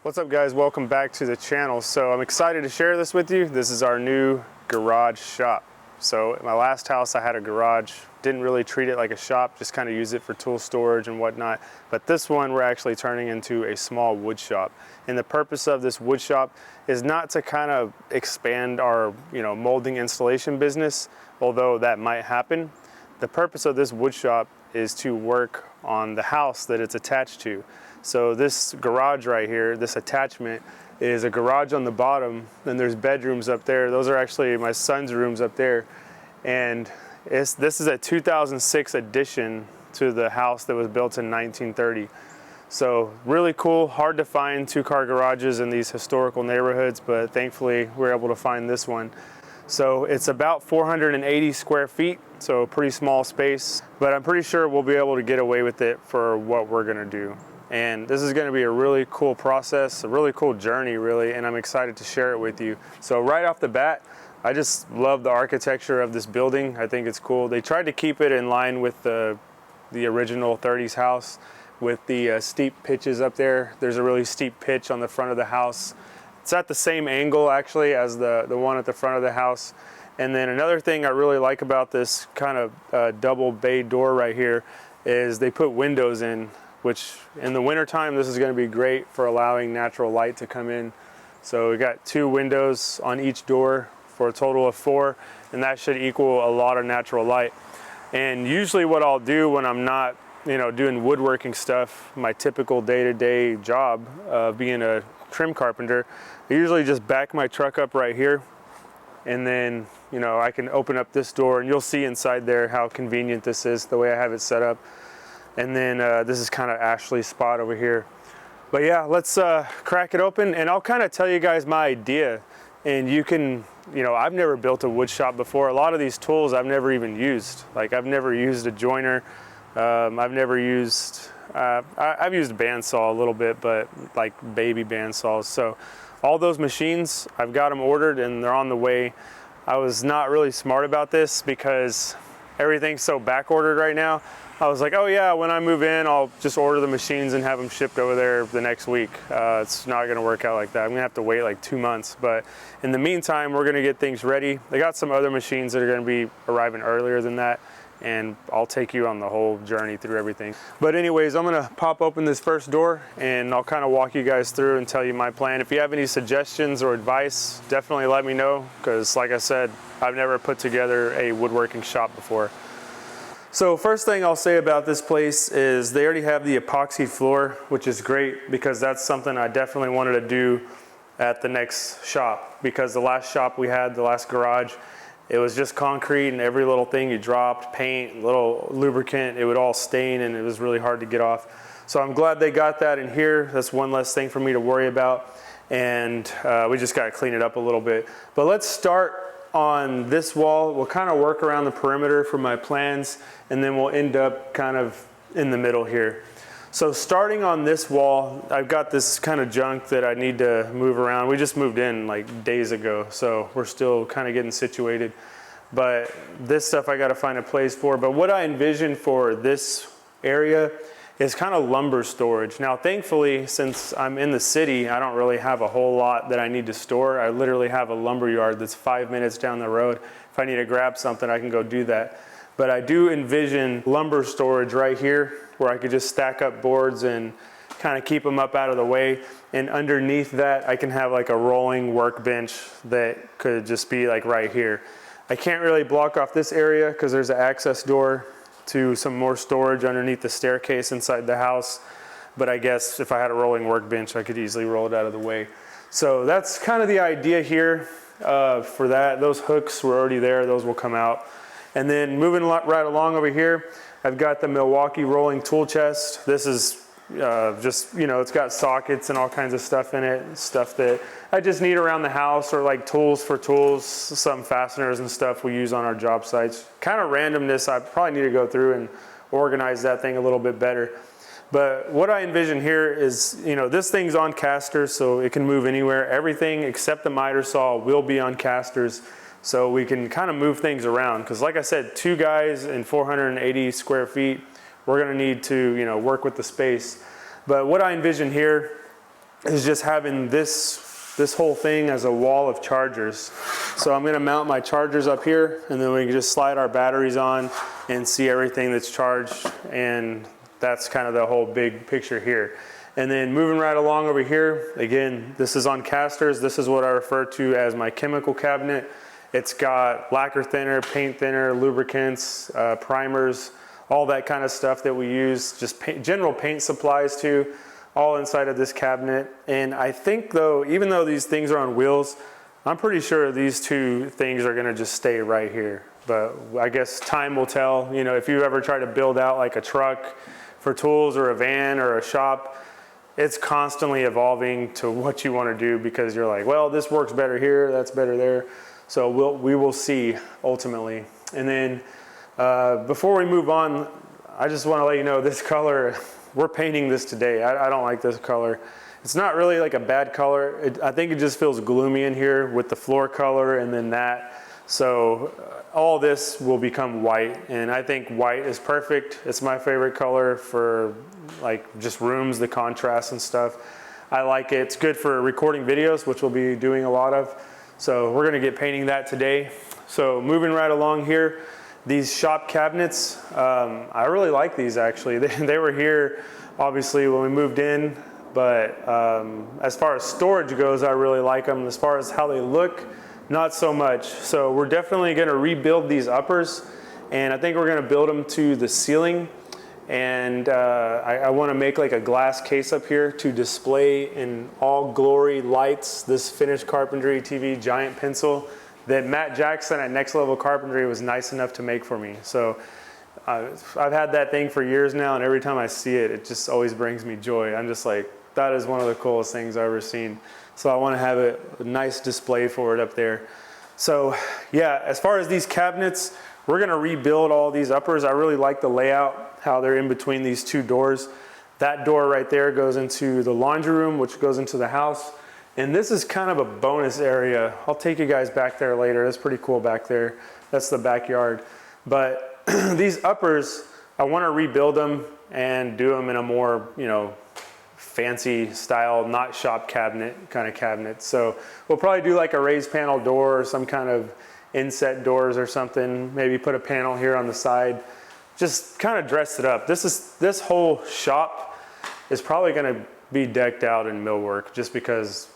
What's up guys, welcome back to the channel. So I'm excited to share this with you. This is our new garage shop. So at my last house I had a garage, didn't really treat it like a shop, just kind of use it for tool storage and whatnot. But this one we're actually turning into a small wood shop. And the purpose of this wood shop is not to kind of expand our molding installation business, although that might happen. The purpose of this wood shop is to work on the house that it's attached to. So this garage right here, this attachment, is a garage on the bottom, and there's bedrooms up there. Those are actually my son's rooms up there. And this is a 2006 addition to the house that was built in 1930. So really cool, hard to find two-car garages in these historical neighborhoods, but thankfully we're able to find this one. So it's about 480 square feet, so a pretty small space, but I'm pretty sure we'll be able to get away with it for what we're gonna do. And this is gonna be a really cool process, a really cool journey really, and I'm excited to share it with you. So right off the bat, I just love the architecture of this building. I think it's cool. They tried to keep it in line with the original 30s house with the steep pitches up there. There's a really steep pitch on the front of the house. It's at the same angle actually as the one at the front of the house. And then another thing I really like about this kind of double bay door right here is they put windows in, which in the wintertime, this is gonna be great for allowing natural light to come in. So we got 2 windows on each door for a total of 4, and that should equal a lot of natural light. And usually what I'll do when I'm not doing woodworking stuff, my typical day-to-day job being a trim carpenter, I usually just back my truck up right here, and then I can open up this door and you'll see inside there how convenient this is, the way I have it set up. And then this is kind of Ashley's spot over here. But yeah, let's crack it open and I'll kind of tell you guys my idea. And you can, I've never built a wood shop before. A lot of these tools I've never even used. Like I've never used a joiner. I've never used, I've used a bandsaw a little bit, but like baby bandsaws. So all those machines, I've got them ordered and they're on the way. I was not really smart about this because everything's so back ordered right now. I was like, oh yeah, when I move in, I'll just order the machines and have them shipped over there the next week. It's not gonna work out like that. I'm gonna have to wait like 2 months. But in the meantime, we're gonna get things ready. They got some other machines that are gonna be arriving earlier than that, and I'll take you on the whole journey through everything. But anyways, I'm gonna pop open this first door and I'll kind of walk you guys through and tell you my plan. If you have any suggestions or advice, definitely let me know, because like I said, I've never put together a woodworking shop before. So first thing I'll say about this place is they already have the epoxy floor, which is great because that's something I definitely wanted to do at the next shop, because the last shop we had, the last garage, it was just concrete and every little thing you dropped, paint, little lubricant, it would all stain and it was really hard to get off. So I'm glad they got that in here. That's one less thing for me to worry about. And we just got to clean it up a little bit. But let's start on this wall. We'll kind of work around the perimeter for my plans, and then we'll end up kind of in the middle here. So starting on this wall, I've got this kind of junk that I need to move around. We just moved in like days ago, so we're still kind of getting situated. But this stuff I got to find a place for. But what I envision for this area is kind of lumber storage. Now, thankfully, since I'm in the city, I don't really have a whole lot that I need to store. I literally have a lumber yard that's 5 minutes down the road. If I need to grab something, I can go do that. But I do envision lumber storage right here where I could just stack up boards and kind of keep them up out of the way. And underneath that, I can have like a rolling workbench that could just be like right here. I can't really block off this area because there's an access door to some more storage underneath the staircase inside the house. But I guess if I had a rolling workbench, I could easily roll it out of the way. So that's kind of the idea here for that. Those hooks were already there, those will come out. And then moving right along over here, I've got the Milwaukee rolling tool chest. This is just, it's got sockets and all kinds of stuff in it, stuff that I just need around the house, or like tools for tools, some fasteners and stuff we use on our job sites. Kind of randomness, I probably need to go through and organize that thing a little bit better. But what I envision here is, this thing's on casters, so it can move anywhere. Everything except the miter saw will be on casters, so we can kind of move things around. Because like I said, 2 guys in 480 square feet, we're gonna need to work with the space. But what I envision here is just having this whole thing as a wall of chargers. So I'm gonna mount my chargers up here, and then we can just slide our batteries on and see everything that's charged, and that's kind of the whole big picture here. And then moving right along over here, again, this is on casters. This is what I refer to as my chemical cabinet. It's got lacquer thinner, paint thinner, lubricants, primers, all that kind of stuff that we use, just general paint supplies too, all inside of this cabinet. And I think though, even though these things are on wheels, I'm pretty sure these two things are gonna just stay right here. But I guess time will tell. You know, if you ever try to build out like a truck for tools or a van or a shop, it's constantly evolving to what you want to do, because you're like, well, this works better here, that's better there. So we will see ultimately. And then before we move on, I just want to let you know this color, we're painting this today. I don't like this color. It's not really like a bad color. I think it just feels gloomy in here with the floor color and then that. So all this will become white, and I think white is perfect. It's my favorite color for like just rooms, the contrast and stuff. I like it. It's good for recording videos, which we'll be doing a lot of. So we're gonna get painting that today. So moving right along here, these shop cabinets, I really like these actually. They were here obviously when we moved in, but as far as storage goes, I really like them. As far as how they look, not so much. So we're definitely gonna rebuild these uppers, and I think we're gonna build them to the ceiling. And I wanna make like a glass case up here to display in all glory lights this finished Carpentry TV giant pencil that Matt Jackson at Next Level Carpentry was nice enough to make for me. So I've had that thing for years now, and every time I see it, it just always brings me joy. I'm just like, that is one of the coolest things I've ever seen. So I want to have a nice display for it up there. So yeah, as far as these cabinets, we're going to rebuild all these uppers. I really like the layout, how they're in between these two doors. That door right there goes into the laundry room, which goes into the house. And this is kind of a bonus area. I'll take you guys back there later. That's pretty cool back there. That's the backyard. But these uppers, I want to rebuild them and do them in a more, you know, fancy style, not shop cabinet kind of cabinet. So we'll probably do like a raised panel door or some kind of inset doors or something. Maybe put a panel here on the side. Just kind of dress it up. This whole shop is probably going to be decked out in millwork, just because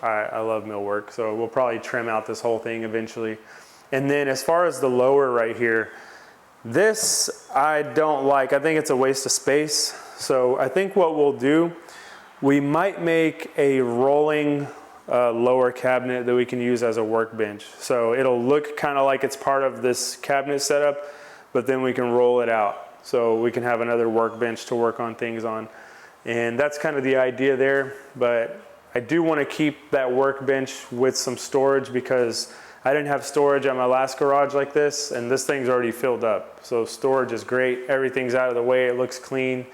I love millwork. So we'll probably trim out this whole thing eventually. And then as far as the lower right here, this I don't like. I think it's a waste of space. So I think what we'll do, we might make a rolling lower cabinet that we can use as a workbench. So it'll look kind of like it's part of this cabinet setup, but then we can roll it out. So we can have another workbench to work on things on. And that's kind of the idea there. But I do want to keep that workbench with some storage, because I didn't have storage at my last garage like this, and this thing's already filled up. So storage is great. Everything's out of the way. It looks clean,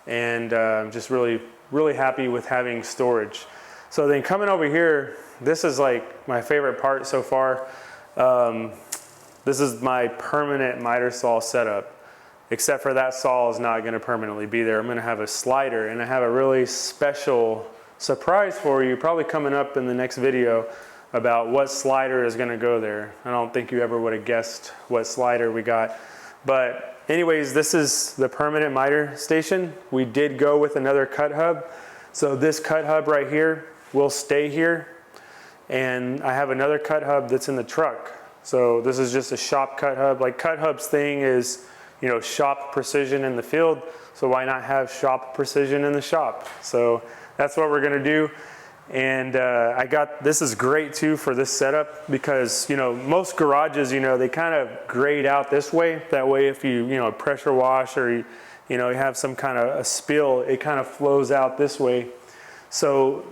and I'm just really, really happy with having storage. So then coming over here, this is like my favorite part so far. This is my permanent miter saw setup, except for that saw is not going to permanently be there. I'm going to have a slider, and I have a really special surprise for you, probably coming up in the next video, about what slider is going to go there. I don't think you ever would have guessed what slider we got. But anyways, this is the permanent miter station. We did go with another cut hub. So this cut hub right here will stay here. And I have another cut hub that's in the truck. So this is just a shop cut hub. Like cut hub's thing is, you know, shop precision in the field. So why not have shop precision in the shop? So that's what we're gonna do. And this is great too for this setup, because, you know, most garages, you know, they kind of grade out this way. That way if you know, pressure wash or, you know, you have some kind of a spill, it kind of flows out this way. So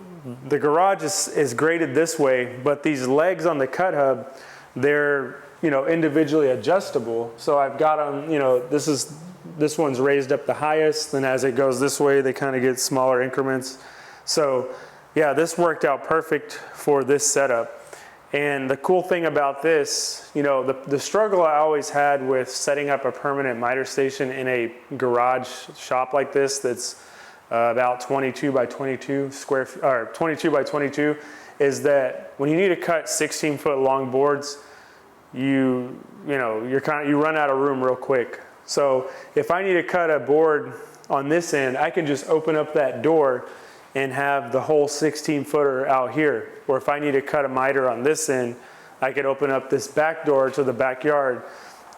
the garage is graded this way, but these legs on the cut hub, they're, you know, individually adjustable. So I've got them, you know, this one's raised up the highest, and as it goes this way, they kind of get smaller increments. So yeah, this worked out perfect for this setup. And the cool thing about this, you know, the struggle I always had with setting up a permanent miter station in a garage shop like this that's about 22 by 22 square, or 22 by 22, is that when you need to cut 16-foot long boards, you run out of room real quick. So if I need to cut a board on this end, I can just open up that door and have the whole 16-footer out here. Or if I need to cut a miter on this end, I could open up this back door to the backyard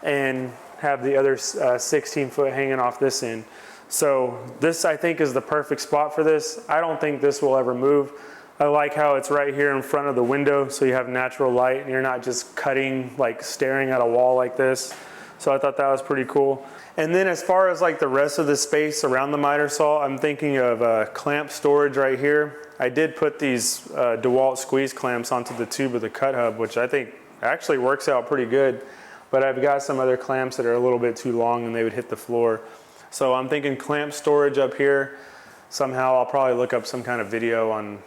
and have the other 16-foot hanging off this end. So this, I think, is the perfect spot for this. I don't think this will ever move. I like how it's right here in front of the window, so you have natural light and you're not just cutting, like staring at a wall like this. So I thought that was pretty cool. And then as far as like the rest of the space around the miter saw, I'm thinking of clamp storage right here. I did put these DeWalt squeeze clamps onto the tube of the cut hub, which I think actually works out pretty good. But I've got some other clamps that are a little bit too long and they would hit the floor. So I'm thinking clamp storage up here. Somehow I'll probably look up some kind of video on,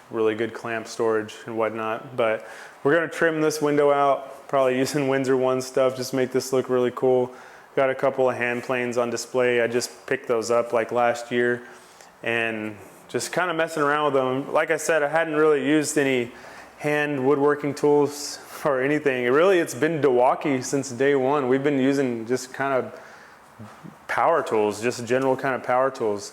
really good clamp storage and whatnot. But we're gonna trim this window out, probably using Windsor One stuff, just make this look really cool. Got a couple of hand planes on display. I just picked those up like last year and just kind of messing around with them. Like I said, I hadn't really used any hand woodworking tools or anything. It's been Milwaukee since day one. We've been using just kind of power tools, just general kind of power tools.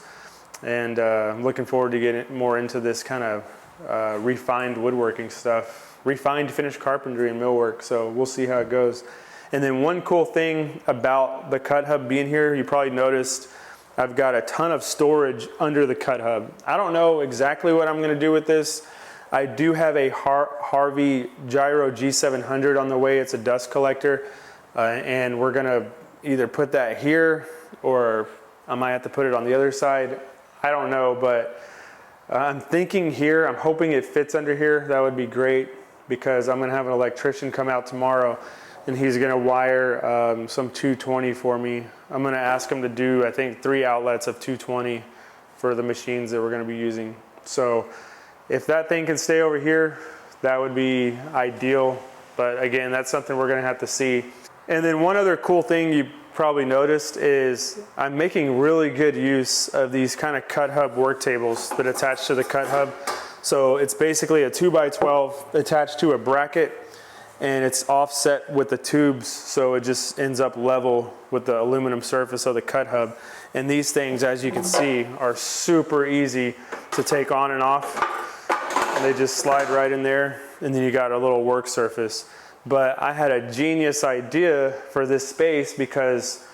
And I'm looking forward to getting more into this kind of refined woodworking stuff, refined finished carpentry and millwork. So we'll see how it goes. And then one cool thing about the cut hub being here, you probably noticed I've got a ton of storage under the cut hub. I don't know exactly what I'm gonna do with this. I do have a Harvey Gyro G700 on the way. It's a dust collector. And we're gonna either put that here or I might have to put it on the other side. I don't know, but I'm thinking here, I'm hoping it fits under here. That would be great because I'm gonna have an electrician come out tomorrow and he's gonna wire some 220 for me. I'm gonna ask him to do, I think, 3 outlets of 220 for the machines that we're gonna be using. So if that thing can stay over here, that would be ideal. But again, that's something we're gonna have to see. And then one other cool thing you probably noticed is I'm making really good use of these kind of cut hub work tables that attach to the cut hub. So it's basically a 2x12 attached to a bracket and it's offset with the tubes, so it just ends up level with the aluminum surface of the cut hub. And these things, as you can see, are super easy to take on and off. And they just slide right in there, and then you got a little work surface. But I had a genius idea for this space because,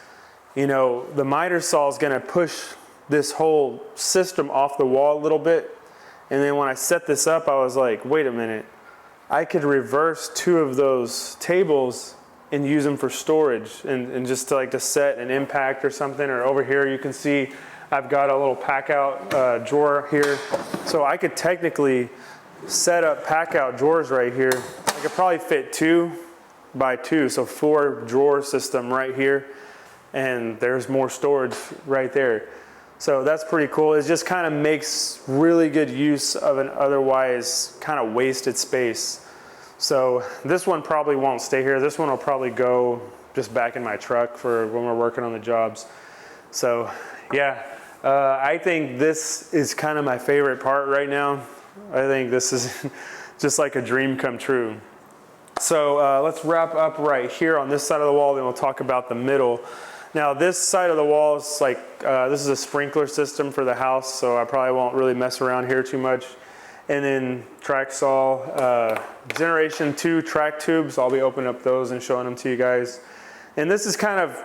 the miter saw is gonna push this whole system off the wall a little bit. And then when I set this up, I was like, wait a minute. I could reverse 2 of those tables and use them for storage and just to set an impact or something. Or over here you can see I've got a little pack out drawer here. So I could technically set up pack out drawers right here. I could probably fit 2 by 2, so 4 drawer system right here. And there's more storage right there. So that's pretty cool. It just kind of makes really good use of an otherwise kind of wasted space. So this one probably won't stay here. This one will probably go just back in my truck for when we're working on the jobs. So yeah, I think this is kind of my favorite part right now. I think this is just like a dream come true. So let's wrap up right here on this side of the wall, then we'll talk about the middle. Now this side of the wall is this is a sprinkler system for the house, so I probably won't really mess around here too much. And then track saw, generation 2 track tubes. I'll be opening up those and showing them to you guys. And this is kind of,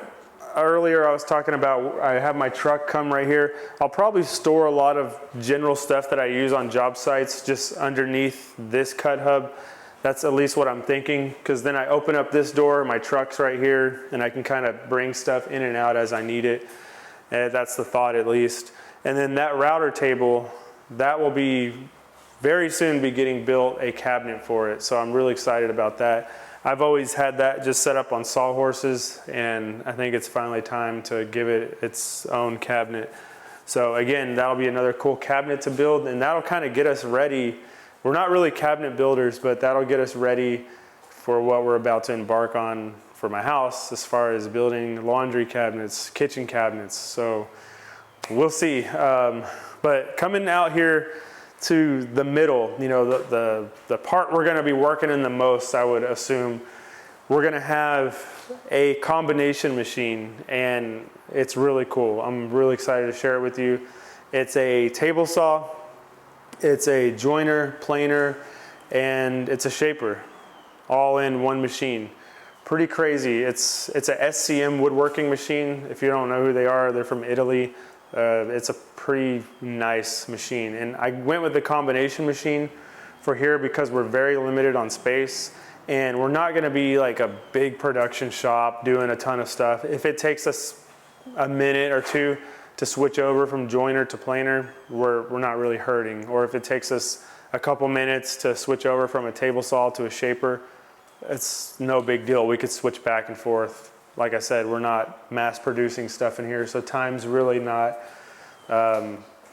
earlier I was talking about, I have my truck come right here. I'll probably store a lot of general stuff that I use on job sites just underneath this cut hub. That's at least what I'm thinking, because then I open up this door, my truck's right here, and I can kind of bring stuff in and out as I need it. That's the thought at least. And then that router table, that will be very soon be getting built a cabinet for it. So I'm really excited about that. I've always had that just set up on sawhorses, and I think it's finally time to give it its own cabinet. So again, that'll be another cool cabinet to build, and that'll kind of get us ready. We're not really cabinet builders, but that'll get us ready for what we're about to embark on for my house as far as building laundry cabinets, kitchen cabinets. So we'll see. But coming out here to the middle, you know, the part we're gonna be working in the most, I would assume, we're gonna have a combination machine, and it's really cool. I'm really excited to share it with you. It's a table saw, it's a joiner, planer, and it's a shaper, all in one machine. Pretty crazy. It's a SCM woodworking machine. If you don't know who they are, they're from Italy. It's a pretty nice machine. And I went with the combination machine for here because we're very limited on space, and we're not gonna be like a big production shop doing a ton of stuff. If it takes us a minute or two to switch over from joiner to planer, we're not really hurting. Or if it takes us a couple minutes to switch over from a table saw to a shaper, it's no big deal. We could switch back and forth. Like I said, we're not mass producing stuff in here, so time's really not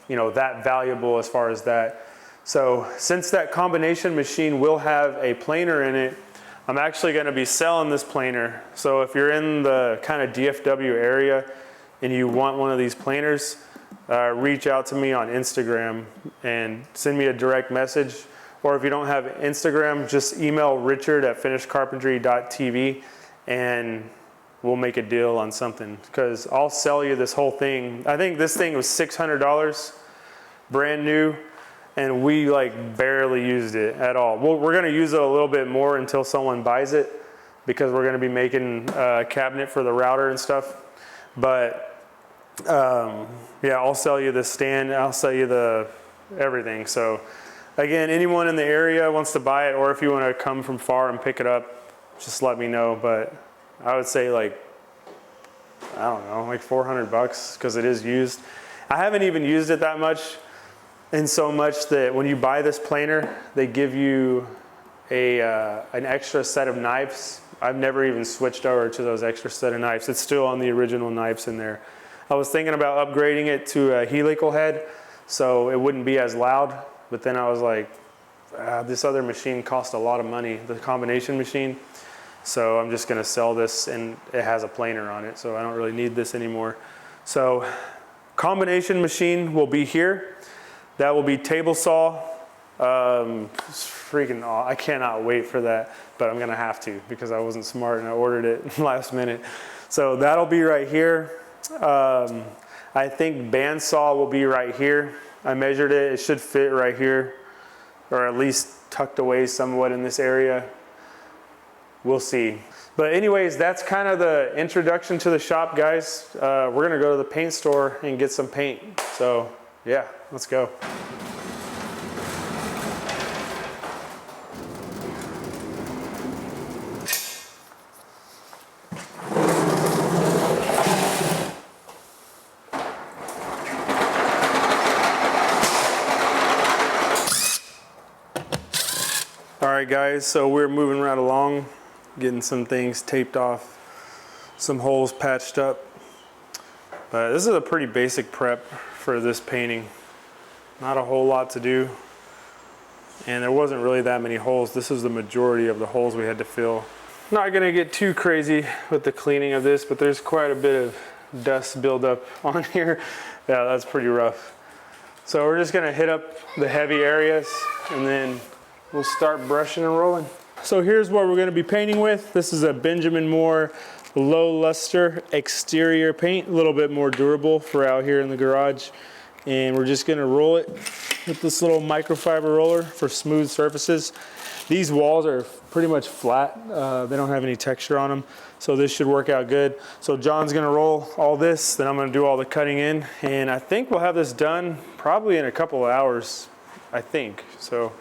you know, that valuable as far as that. So since that combination machine will have a planer in it, I'm actually gonna be selling this planer. So if you're in the kind of DFW area and you want one of these planers, reach out to me on Instagram and send me a direct message. Or if you don't have Instagram, just email richard@finishedcarpentry.tv and we'll make a deal on something, because I'll sell you this whole thing. I think this thing was $600, brand new, and we like barely used it at all. Well, we're gonna use it a little bit more until someone buys it, because we're gonna be making a cabinet for the router and stuff. But yeah, I'll sell you the stand, I'll sell you the everything. So again, anyone in the area wants to buy it, or if you wanna come from far and pick it up, just let me know. But I would say like, I don't know, like 400 bucks, because it is used. I haven't even used it that much, and so much that when you buy this planer, they give you an extra set of knives. I've never even switched over to those extra set of knives. It's still on the original knives in there. I was thinking about upgrading it to a helical head so it wouldn't be as loud, but then I was like, this other machine cost a lot of money, the combination machine. So I'm just gonna sell this, and it has a planer on it, so I don't really need this anymore. So combination machine will be here. That will be table saw. Freaking, I cannot wait for that, but I'm gonna have to, because I wasn't smart and I ordered it last minute. So that'll be right here. I think bandsaw will be right here. I measured it, it should fit right here, or at least tucked away somewhat in this area. We'll see. But anyways, that's kind of the introduction to the shop, guys. We're gonna go to the paint store and get some paint. So yeah, let's go. All right, guys, so we're moving right along, getting some things taped off, some holes patched up. But this is a pretty basic prep for this painting. Not a whole lot to do. And there wasn't really that many holes. This is the majority of the holes we had to fill. Not gonna get too crazy with the cleaning of this, but there's quite a bit of dust buildup on here. Yeah, that's pretty rough. So we're just gonna hit up the heavy areas, and then we'll start brushing and rolling. So here's what we're gonna be painting with. This is a Benjamin Moore low luster exterior paint, a little bit more durable for out here in the garage. And we're just gonna roll it with this little microfiber roller for smooth surfaces. These walls are pretty much flat. They don't have any texture on them. So this should work out good. So John's gonna roll all this, then I'm gonna do all the cutting in. And I think we'll have this done probably in a couple of hours, I think. So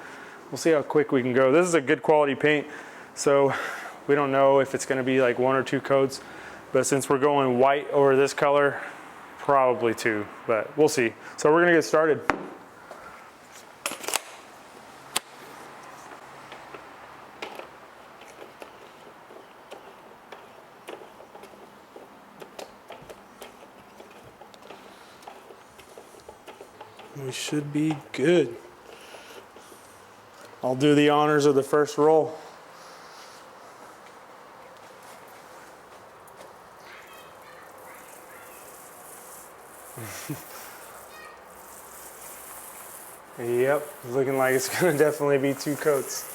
we'll see how quick we can go. This is a good quality paint, so we don't know if it's gonna be like 1 or 2 coats, but since we're going white over this color, probably 2, but we'll see. So we're gonna get started. We should be good. I'll do the honors of the first roll. Yep, looking like it's gonna definitely be 2 coats.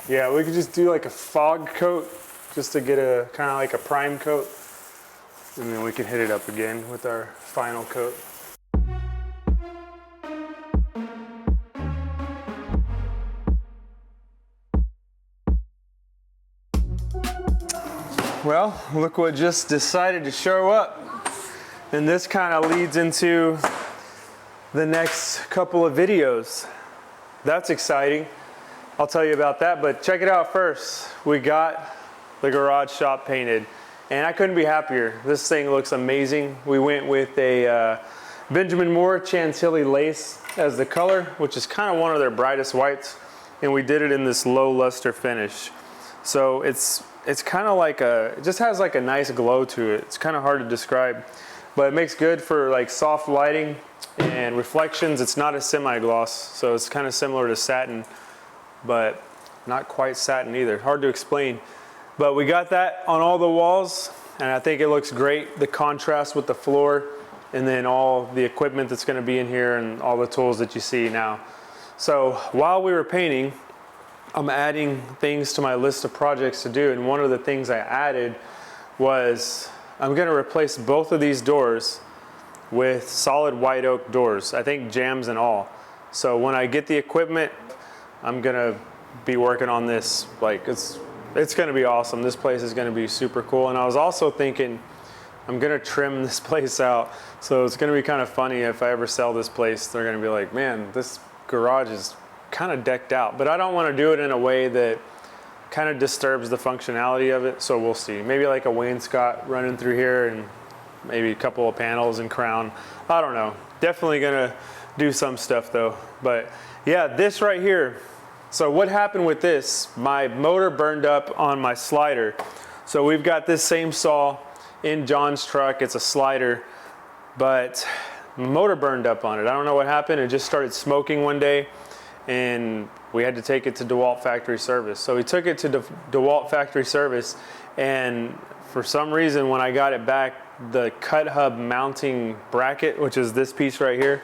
Yeah, we could just do like a fog coat just to get a kind of like a prime coat. And then we can hit it up again with our final coat. Well, look what just decided to show up. And this kind of leads into the next couple of videos. That's exciting. I'll tell you about that, but check it out first. We got the garage shop painted, and I couldn't be happier. This thing looks amazing. We went with a Benjamin Moore Chantilly lace as the color, which is kind of one of their brightest whites, and we did it in this low luster finish. So it's kind of like it just has like a nice glow to it. It's kind of hard to describe, but it makes good for like soft lighting and reflections. It's not a semi-gloss, so it's kind of similar to satin, but not quite satin either. Hard to explain. But we got that on all the walls, and I think it looks great. The contrast with the floor, and then all the equipment that's gonna be in here and all the tools that you see now. So while we were painting, I'm adding things to my list of projects to do, and one of the things I added was I'm gonna replace both of these doors with solid white oak doors. I think jambs and all. So when I get the equipment, I'm gonna be working on this. Like it's gonna be awesome. This place is gonna be super cool. And I was also thinking I'm gonna trim this place out. So it's gonna be kind of funny if I ever sell this place. They're gonna be like, man, this garage is kind of decked out. But I don't want to do it in a way that kind of disturbs the functionality of it. So we'll see. Maybe like a wainscot running through here and maybe a couple of panels and crown. I don't know. Definitely gonna do some stuff though. But yeah, this right here. So what happened with this, my motor burned up on my slider. So we've got this same saw in John's truck. It's a slider, but motor burned up on it. I don't know what happened. It just started smoking one day, and we had to take it to DeWalt factory service. So we took it to DeWalt factory service, and for some reason when I got it back, the cut hub mounting bracket, which is this piece right here,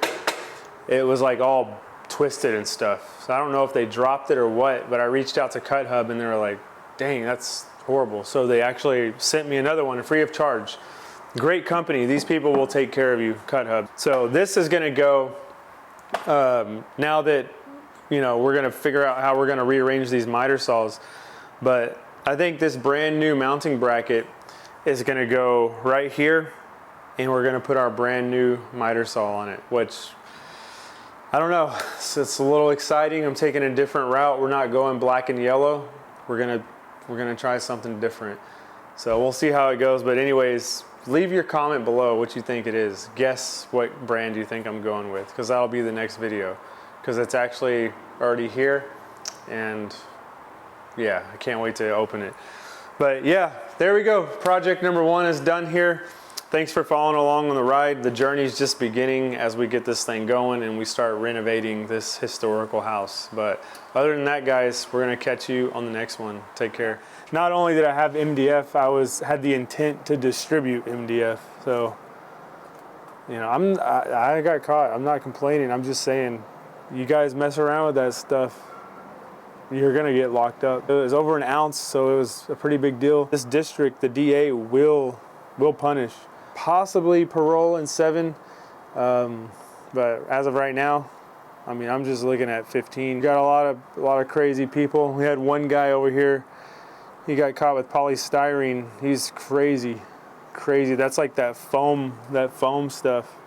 it was like all twisted and stuff. So I don't know if they dropped it or what, but I reached out to Cut Hub and they were like, dang, that's horrible. So they actually sent me another one free of charge. Great company. These people will take care of you, Cut Hub. So this is gonna go, now that, you know, we're gonna figure out how we're gonna rearrange these miter saws, but I think this brand new mounting bracket is gonna go right here, and we're gonna put our brand new miter saw on it, which I don't know, it's a little exciting. I'm taking a different route. We're not going black and yellow. We're gonna try something different. So we'll see how it goes. But anyways, leave your comment below what you think it is. Guess what brand you think I'm going with, because that'll be the next video. Because it's actually already here, and yeah, I can't wait to open it. But yeah, there we go. Project number 1 is done here. Thanks for following along on the ride. The journey's just beginning as we get this thing going and we start renovating this historical house. But other than that, guys, we're gonna catch you on the next one. Take care. Not only did I have MDF, I had the intent to distribute MDF. So, you know, I got caught. I'm not complaining. I'm just saying, you guys mess around with that stuff, you're gonna get locked up. It was over an ounce, so it was a pretty big deal. This district, the DA will punish. Possibly parole in 7, but as of right now, I mean, I'm just looking at 15. Got a lot of crazy people. We had one guy over here, he got caught with polystyrene. He's crazy. That's like that foam stuff.